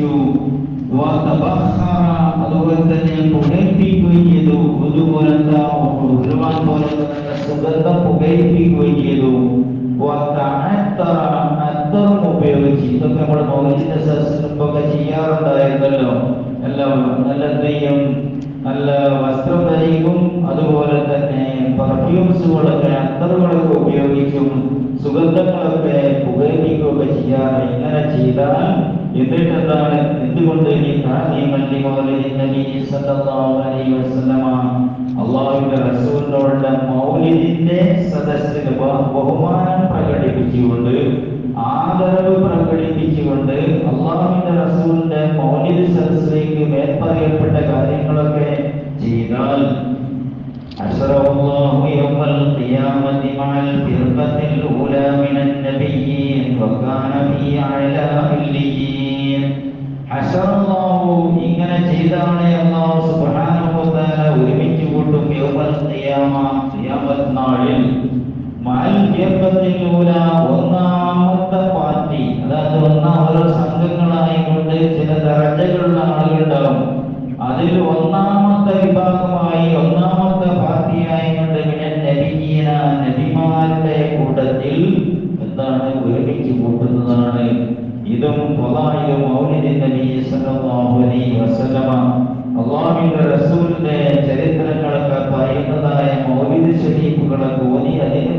ഉപയോഗിച്ചു. അതുപോലെ തന്നെ പുകയിപ്പിക്കുകയും ചെയ്തു. ഇതുപോലത്തെ ഒരുപാട് പോലത്തെ സുഗന്ധം പുകയിപ്പിക്കുകയും ചെയ്തു. അത്തറും ഉപയോഗിച്ച് ഇതൊക്കെ നമ്മുടെ മൗലിക സദസ്സിലൊക്കെ ചെയ്യാറുണ്ടായിരുന്നല്ലോ. എല്ലാം നല്ല തെയ്യം, നല്ല വസ്ത്രം ധരിക്കും, അതുപോലെ തന്നെ പെർഫ്യൂംസുകളൊക്കെ അത്തറുകളൊക്കെ ഉപയോഗിച്ചും സുഗന്ധങ്ങളൊക്കെ പുകയിപ്പിക്കുകയൊക്കെ ചെയ്യാറ്. ഇങ്ങനെ ചെയ്താൽ എന്നിട്ട് എന്താണ്, എന്തുകൊണ്ട് അള്ളാഹുവിന്റെ റസൂലിനോടുള്ള മൗലിദിന്റെ സദസ്സിന് ബഹുമാനം പ്രകടിപ്പിച്ചുകൊണ്ട്, ആദരവ് പ്രകടിപ്പിച്ചുകൊണ്ട് അള്ളാഹുവിന്റെ റസൂലിന്റെ മൗലിദ് സദസ്സിലേക്ക് മേൽപ്പറയപ്പെട്ട കാര്യങ്ങളൊക്കെ ചെയ്താൽ أشرف الله يوم القيامة مع الفرقة الأولى من النبيين وكان في أعلى عليين. حشر الله ഇങ്ങനെ ചെയ്താണ് അല്ലാഹു സുബ്ഹാനഹു വ തആല ഒരുമിച്ച് കൂട്ടും യൗമൽ ഖിയാമ, ഖിയാമത്ത് നാളിൽ മഅൽ ഫിർഖത്തിൽ ഊല, ഒന്നാമത്തെ പാർട്ടി, അതായത് ഓരോ സംഘങ്ങളായിക്കൊണ്ട് ചില ദറജകളുള്ള ആളുകളുണ്ടാവും. അതിൽ ഒന്നാമത്തെ വിഭാഗമായി, ഒന്നാമത്തെ പാർട്ടിയായിക്കൊണ്ട് നബിയീന, നബിമാരുടെ കൂട്ടത്തിൽ എന്താണ് ഒരുമിച്ച് കൂട്ടുന്നതാണ്. ഇതും ഫളായിലും മൗലിദിൻ നബി സല്ലല്ലാഹു അലൈഹി വസല്ലമ, അല്ലാഹുവിന്റെ റസൂലിന്റെ ചരിത്രങ്ങളൊക്കെ പറയുന്നതായ മൗലിദ് ശരീഫുകളൊക്കെ ഓതി അതിനു